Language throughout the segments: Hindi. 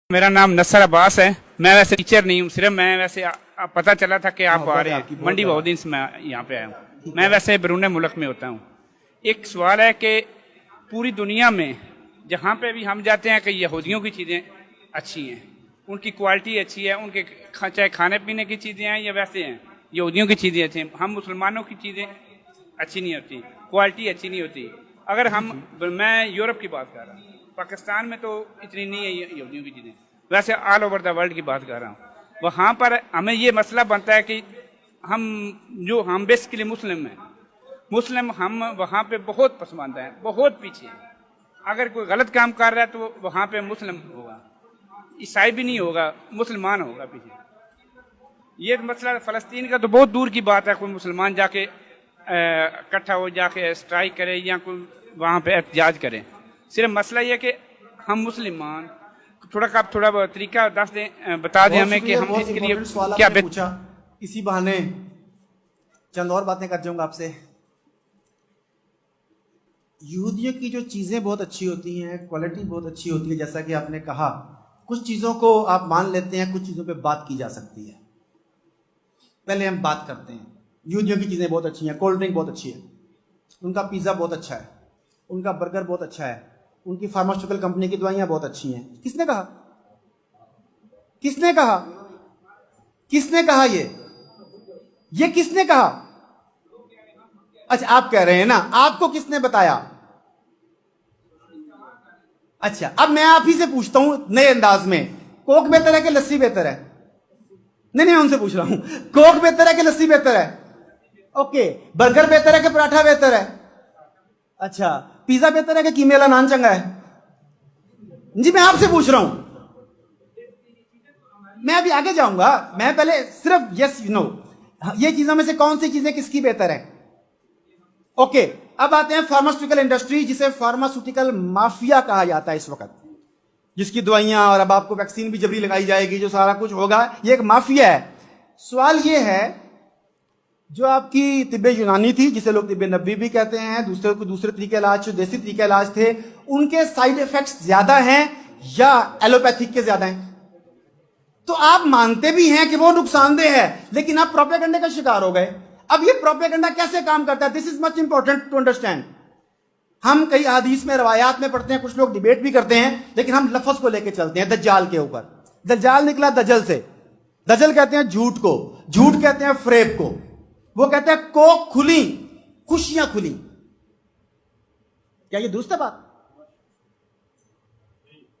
मेरा नाम नसर अब्बास है। मैं वैसे टीचर नहीं हूँ, सिर्फ मैं वैसे पता चला था कि आप आ रहे हैं मंडी बहुत दिन से मैं यहाँ पे आया हूँ। मैं वैसे बैरून मुल्क में होता हूँ। एक सवाल है कि पूरी दुनिया में जहाँ पे भी हम जाते हैं कि यहूदियों की चीज़ें अच्छी हैं, उनकी क्वालिटी अच्छी है, उनके चाहे खाने पीने की चीज़ें हैं या वैसे हैं, यहूदियों की चीज़ें अच्छी हैं। हम मुसलमानों की चीज़ें अच्छी नहीं होती, क्वालिटी अच्छी नहीं होती। अगर मैं यूरोप की बात कर रहा हूँ, पाकिस्तान में तो इतनी नहीं है यहूदियों की चीज़ें, वैसे ऑल ओवर द वर्ल्ड की बात कर रहा हूँ। वहाँ पर हमें ये मसला बनता है कि हम बेसिकली मुस्लिम हम वहाँ पे बहुत पसमानदा हैं, बहुत पीछे हैं। अगर कोई गलत काम कर रहा है तो वहाँ पे मुस्लिम होगा, ईसाई भी नहीं होगा, मुसलमान होगा पीछे। ये मसला फ़लस्तीन का तो बहुत दूर की बात है, कोई मुसलमान जाके इकट्ठा हो जाके स्ट्राइक करे या कोई वहाँ पे एहतजाज करे। सिर्फ मसला ये कि हम मुसलमान थोड़ा तरीका बता दें हमें कि हम इसके लिए क्या पूछा। इसी बहाने चंद और बातें कर जाऊंगा आपसे। यहूदियों की जो चीजें बहुत अच्छी होती हैं, क्वालिटी बहुत अच्छी होती है, जैसा कि आपने कहा, कुछ चीजों को आप मान लेते हैं, कुछ चीजों पे बात की जा सकती है। पहले हम बात करते हैं, यहूदियों की चीजें बहुत अच्छी हैं। कोल्ड ड्रिंक बहुत अच्छी है, उनका पिज्जा बहुत अच्छा है, उनका बर्गर बहुत अच्छा है, उनकी फार्मास्यूटिकल कंपनी की दवाइयां बहुत अच्छी हैं। किसने कहा? किसने कहा? किसने कहा? ये किसने कहा? अच्छा, आप कह रहे हैं ना, आपको किसने बताया? अच्छा, अब मैं आप ही से पूछता हूं नए अंदाज में, कोक बेहतर है कि लस्सी बेहतर है? नहीं, उनसे पूछ रहा हूं, कोक बेहतर है कि लस्सी बेहतर है? ओके, बर्गर बेहतर है कि पराठा बेहतर है? अच्छा, पिज्जा बेहतर है कि कीमे वाला नान चंगा है? जी, मैं आपसे पूछ रहा हूं। मैं अभी आगे जाऊंगा, मैं पहले सिर्फ यस नो, ये चीजों में से कौन सी चीजें किसकी बेहतर है? ओके, अब आते हैं फार्मास्यूटिकल इंडस्ट्री, जिसे फार्मास्यूटिकल माफिया कहा जाता है इस वक्त, जिसकी दवाइयां और अब आपको वैक्सीन भी जबरी लगाई जाएगी, जो सारा कुछ होगा, ये एक माफिया है। सवाल ये है, जो आपकी तिब्बे यूनानी थी, जिसे लोग तिब्बे नबी भी कहते हैं, दूसरे तरीके इलाज, जो देसी तरीके इलाज थे, उनके साइड इफेक्ट्स ज्यादा हैं या एलोपैथिक के ज्यादा हैं? तो आप मानते भी हैं कि वो नुकसानदेह है, लेकिन आप प्रोपेगेंडा का शिकार हो गए। अब ये प्रोपेगेंडा कैसे काम करता है, this is much important to understand. हम कई हदीस में, रवायात में पढ़ते हैं, कुछ लोग डिबेट भी करते हैं, लेकिन हम लफ्ज को लेकर चलते हैं दज्जाल के ऊपर। दज्जाल निकला दजल से। दजल कहते हैं झूठ को, झूठ कहते हैं फ्रेब को। वो कहते हैं कोक खुली, खुशियां खुली। क्या ये दुरुस्त है बात?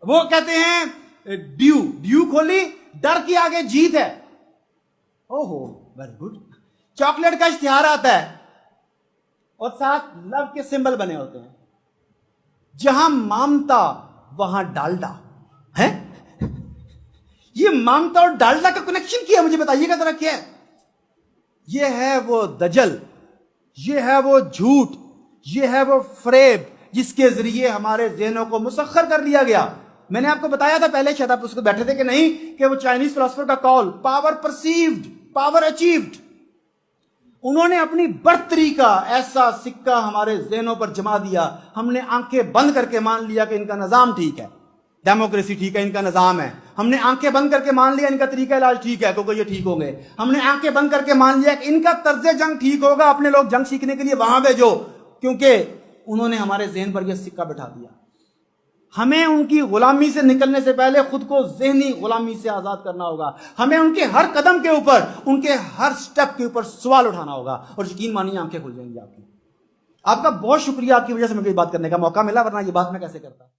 वो कहते हैं ड्यू खोली, डर की आगे जीत है। ओहो, वेरी गुड। चॉकलेट का इश्तिहार आता है और साथ लव के सिंबल बने होते हैं। जहां ममता वहां डालडा है। ये ममता और डालडा का कनेक्शन क्या है, मुझे बताइएगा जरा क्या है? ये है वो दजल, ये है वो झूठ, ये है वो फ्रेब, जिसके जरिए हमारे ज़हनों को मुसख्खर कर लिया गया। मैंने आपको बताया था पहले, शायद आप उसको बैठे थे कि नहीं, कि वो चाइनीज फिलोसफर का call, power perceived, power achieved. उन्होंने अपनी बर्तरी का ऐसा सिक्का हमारे ज़हनों पर जमा दिया, हमने आंखें बंद करके मान लिया कि इनका निजाम ठीक है, डेमोक्रेसी ठीक है, इनका निजाम है। हमने आंखें बंद करके मान लिया इनका तरीका इलाज ठीक है, क्योंकि ये ठीक हो गए। हमने आंखें बंद करके मान लिया कि इनका तर्ज जंग ठीक होगा, अपने लोग जंग सीखने के लिए वहां भेजो, क्योंकि उन्होंने हमारे ज़हन पर यह सिक्का बिठा दिया। हमें उनकी गुलामी से निकलने से पहले खुद को ज़हनी गुलामी से आजाद करना होगा। हमें उनके हर कदम के ऊपर, उनके हर स्टेप के ऊपर सवाल उठाना होगा, और यकीन मानिए आंखें खुल जाएंगी आपकी। आपका बहुत शुक्रिया, आपकी वजह से मुझे बात करने का मौका मिला, वरना ये बात मैं कैसे करता।